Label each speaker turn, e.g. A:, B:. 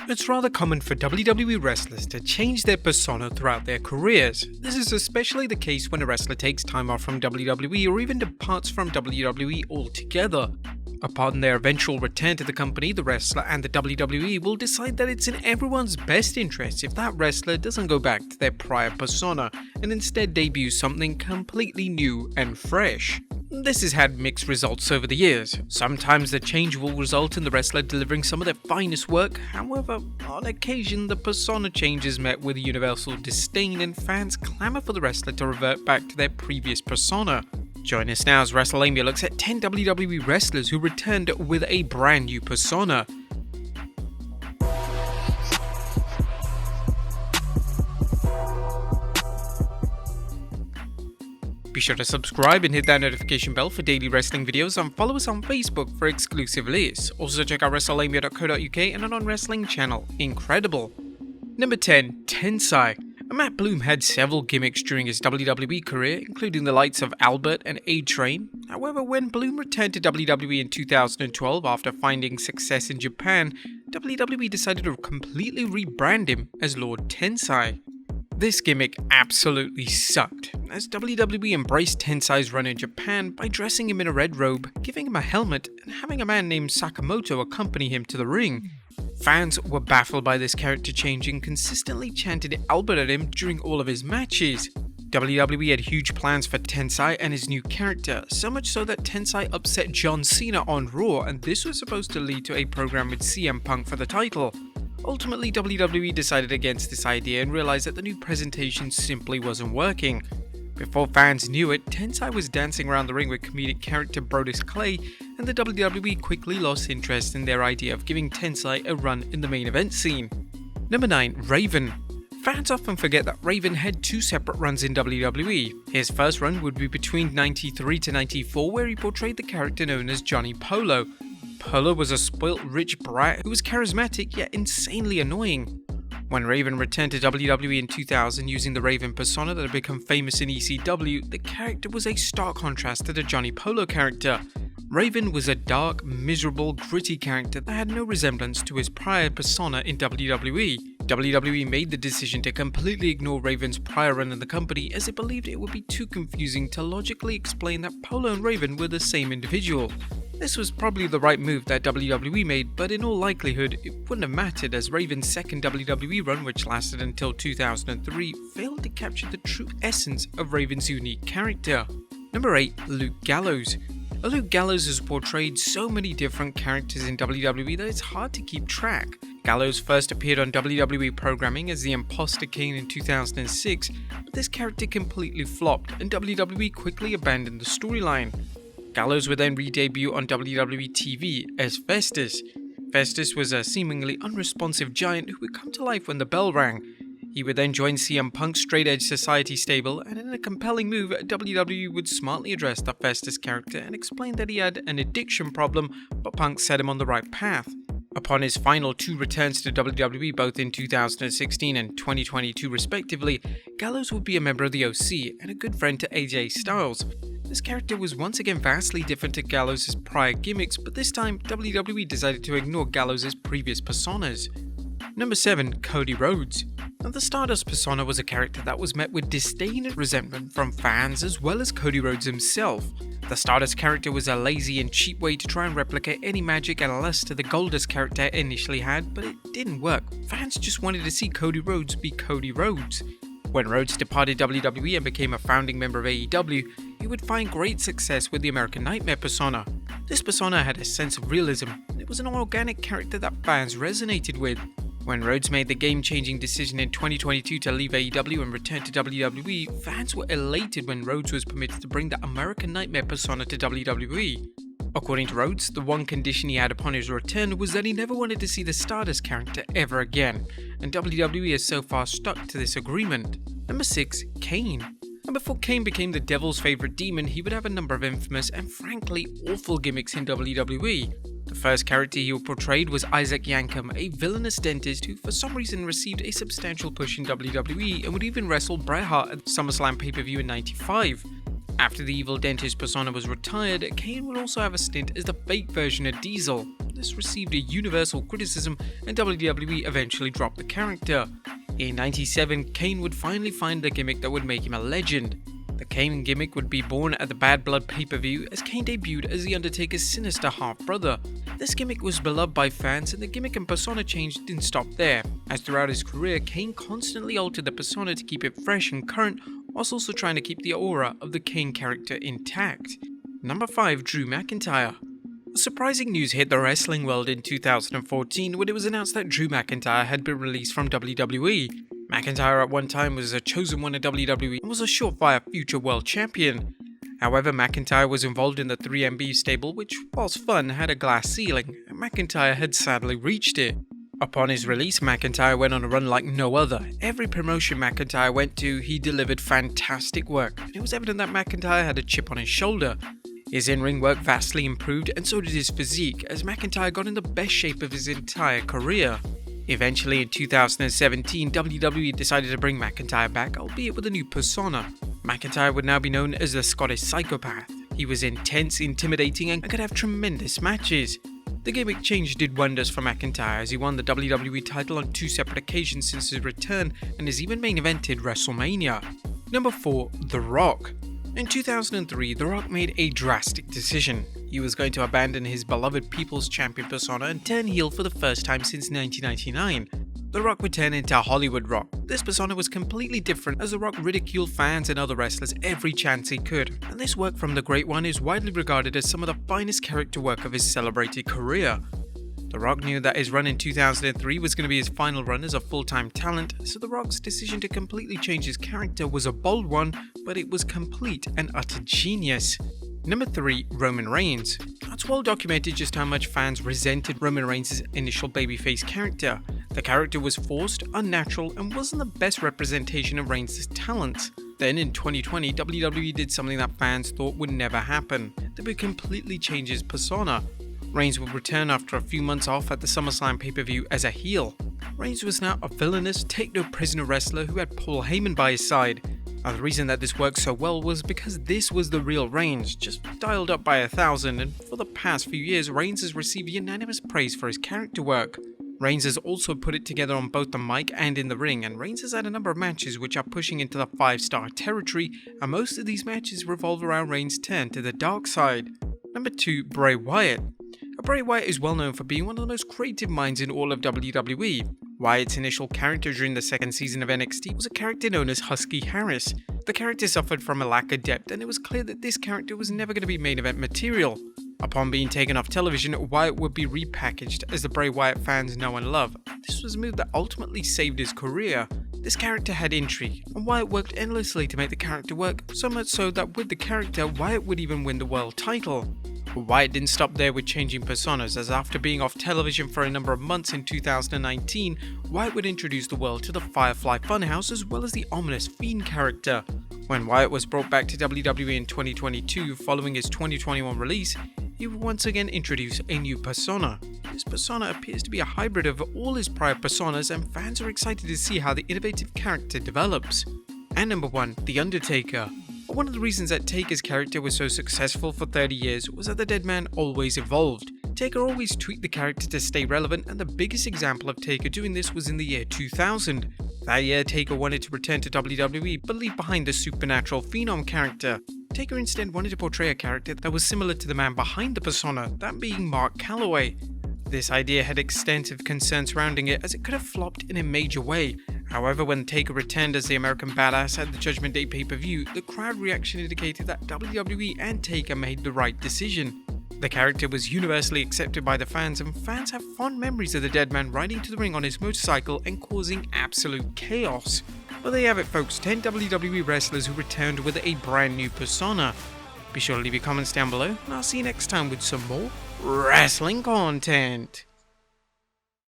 A: It's rather common for WWE wrestlers to change their persona throughout their careers. This is especially the case when a wrestler takes time off from WWE or even departs from WWE altogether. Upon their eventual return to the company, the wrestler and the WWE will decide that it's in everyone's best interest if that wrestler doesn't go back to their prior persona and instead debut something completely new and fresh. This has had mixed results over the years. Sometimes the change will result in the wrestler delivering some of their finest work, however, on occasion the persona change is met with universal disdain and fans clamour for the wrestler to revert back to their previous persona. Join us now as Wrestlelamia looks at 10 WWE wrestlers who returned with a brand new persona. Be sure to subscribe and hit that notification bell for daily wrestling videos and follow us on Facebook for exclusive lists. Also check out Wrestlelamia.co.uk and our non-wrestling channel, Incredible. Number 10. Tensai. Matt Bloom had several gimmicks during his WWE career, including the likes of Albert and A-Train. However, when Bloom returned to WWE in 2012 after finding success in Japan, WWE decided to completely rebrand him as Lord Tensai. This gimmick absolutely sucked, as WWE embraced Tensai's run in Japan by dressing him in a red robe, giving him a helmet, and having a man named Sakamoto accompany him to the ring. Fans were baffled by this character change and consistently chanted Albert at him during all of his matches. WWE had huge plans for Tensai and his new character, so much so that Tensai upset John Cena on Raw, and this was supposed to lead to a program with CM Punk for the title. Ultimately, WWE decided against this idea and realized that the new presentation simply wasn't working. Before fans knew it, Tensai was dancing around the ring with comedic character RHODES Clay, and the WWE quickly lost interest in their idea of giving Tensai a run in the main event scene. Number 9. Raven. Fans often forget that Raven had two separate runs in WWE. His first run would be between 93 to 94, where he portrayed the character known as Johnny Polo. Polo was a spoilt rich brat who was charismatic yet insanely annoying. When Raven returned to WWE in 2000 using the Raven persona that had become famous in ECW, the character was a stark contrast to the Johnny Polo character. Raven was a dark, miserable, gritty character that had no resemblance to his prior persona in WWE. WWE made the decision to completely ignore Raven's prior run in the company as it believed it would be too confusing to logically explain that Polo and Raven were the same individual. This was probably the right move that WWE made, but in all likelihood, it wouldn't have mattered as Raven's second WWE run, which lasted until 2003, failed to capture the true essence of Raven's unique character. Number 8. Luke Gallows. Luke Gallows has portrayed so many different characters in WWE that it's hard to keep track. Gallows first appeared on WWE programming as the Imposter Kane in 2006, but this character completely flopped and WWE quickly abandoned the storyline. Gallows would then re-debut on WWE TV as Festus. Festus was a seemingly unresponsive giant who would come to life when the bell rang. He would then join CM Punk's Straight Edge Society stable, and in a compelling move, WWE would smartly address the Festus character and explain that he had an addiction problem, but Punk set him on the right path. Upon his final two returns to WWE both in 2016 and 2022 respectively, Gallows would be a member of the OC and a good friend to AJ Styles. This character was once again vastly different to Gallows' prior gimmicks, but this time WWE decided to ignore Gallows' previous personas. Number 7. Cody Rhodes. Now, the Stardust persona was a character that was met with disdain and resentment from fans as well as Cody Rhodes himself. The Stardust character was a lazy and cheap way to try and replicate any magic and luster the Goldust character initially had, but it didn't work. Fans just wanted to see Cody Rhodes be Cody Rhodes. When Rhodes departed WWE and became a founding member of AEW, he would find great success with the American Nightmare persona. This persona had a sense of realism, and it was an organic character that fans resonated with. When Rhodes made the game-changing decision in 2022 to leave AEW and return to WWE, fans were elated when Rhodes was permitted to bring the American Nightmare persona to WWE. According to Rhodes, the one condition he had upon his return was that he never wanted to see the Stardust character ever again, and WWE has so far stuck to this agreement. Number 6. Kane. And before Kane became the devil's favourite demon, he would have a number of infamous and frankly awful gimmicks in WWE. The first character he portrayed was Isaac Yankem, a villainous dentist who for some reason received a substantial push in WWE and would even wrestle Bret Hart at SummerSlam pay-per-view in '95. After the evil dentist persona was retired, Kane would also have a stint as the fake version of Diesel. This received a universal criticism, and WWE eventually dropped the character. In '97, Kane would finally find the gimmick that would make him a legend. The Kane gimmick would be born at the Bad Blood pay-per-view, as Kane debuted as The Undertaker's sinister half-brother. This gimmick was beloved by fans, and the gimmick and persona change didn't stop there, as throughout his career, Kane constantly altered the persona to keep it fresh and current, whilst also trying to keep the aura of the Kane character intact. Number 5. Drew McIntyre. Surprising news hit the wrestling world in 2014 when it was announced that Drew McIntyre had been released from WWE. McIntyre at one time was a chosen one at WWE and was a surefire future world champion. However, McIntyre was involved in the 3MB stable, which, whilst fun, had a glass ceiling, and McIntyre had sadly reached it. Upon his release, McIntyre went on a run like no other. Every promotion McIntyre went to, he delivered fantastic work, and it was evident that McIntyre had a chip on his shoulder. His in-ring work vastly improved, and so did his physique, as McIntyre got in the best shape of his entire career. Eventually, in 2017, WWE decided to bring McIntyre back, albeit with a new persona. McIntyre would now be known as the Scottish Psychopath. He was intense, intimidating, and could have tremendous matches. The gimmick change did wonders for McIntyre, as he won the WWE title on 2 separate occasions since his return, and has even main evented WrestleMania. Number 4. The Rock. In 2003, The Rock made a drastic decision. He was going to abandon his beloved People's Champion persona and turn heel for the first time since 1999. The Rock would turn into Hollywood Rock. This persona was completely different, as The Rock ridiculed fans and other wrestlers every chance he could, and this work from the Great One is widely regarded as some of the finest character work of his celebrated career. The Rock knew that his run in 2003 was going to be his final run as a full-time talent, so The Rock's decision to completely change his character was a bold one, but it was complete and utter genius. Number 3. Roman Reigns. It's well documented just how much fans resented Roman Reigns' initial babyface character. The character was forced, unnatural, and wasn't the best representation of Reigns' talents. Then in 2020, WWE did something that fans thought would never happen. They would completely change his persona. Reigns would return after a few months off at the SummerSlam pay-per-view as a heel. Reigns was now a villainous, take-no-prisoner wrestler who had Paul Heyman by his side. Now, the reason that this worked so well was because this was the real Reigns, just dialed up by 1,000, and for the past few years, Reigns has received unanimous praise for his character work. Reigns has also put it together on both the mic and in the ring, and Reigns has had a number of matches which are pushing into the 5-star territory, and most of these matches revolve around Reigns' turn to the dark side. Number 2. Bray Wyatt. Bray Wyatt is well known for being one of the most creative minds in all of WWE. Wyatt's initial character during the second season of NXT was a character known as Husky Harris. The character suffered from a lack of depth, and it was clear that this character was never going to be main event material. Upon being taken off television, Wyatt would be repackaged as the Bray Wyatt fans know and love. This was a move that ultimately saved his career. This character had intrigue, and Wyatt worked endlessly to make the character work, so much so that with the character, Wyatt would even win the world title. But Wyatt didn't stop there with changing personas, as after being off television for a number of months in 2019, Wyatt would introduce the world to the Firefly Funhouse as well as the ominous Fiend character. When Wyatt was brought back to WWE in 2022 following his 2021 release, he would once again introduce a new persona. This persona appears to be a hybrid of all his prior personas, and fans are excited to see how the innovative character develops. And number 1, The Undertaker. One of the reasons that Taker's character was so successful for 30 years was that the dead man always evolved. Taker always tweaked the character to stay relevant, and the biggest example of Taker doing this was in the year 2000. That year, Taker wanted to return to WWE but leave behind the supernatural Phenom character. Taker instead wanted to portray a character that was similar to the man behind the persona, that being Mark Calloway. This idea had extensive concern surrounding it, as it could have flopped in a major way. However, when Taker returned as the American Badass at the Judgment Day pay-per-view, the crowd reaction indicated that WWE and Taker made the right decision. The character was universally accepted by the fans, and fans have fond memories of the dead man riding to the ring on his motorcycle and causing absolute chaos. Well, there you have it, folks, 10 WWE wrestlers who returned with a brand new persona. Be sure to leave your comments down below, and I'll see you next time with some more wrestling content.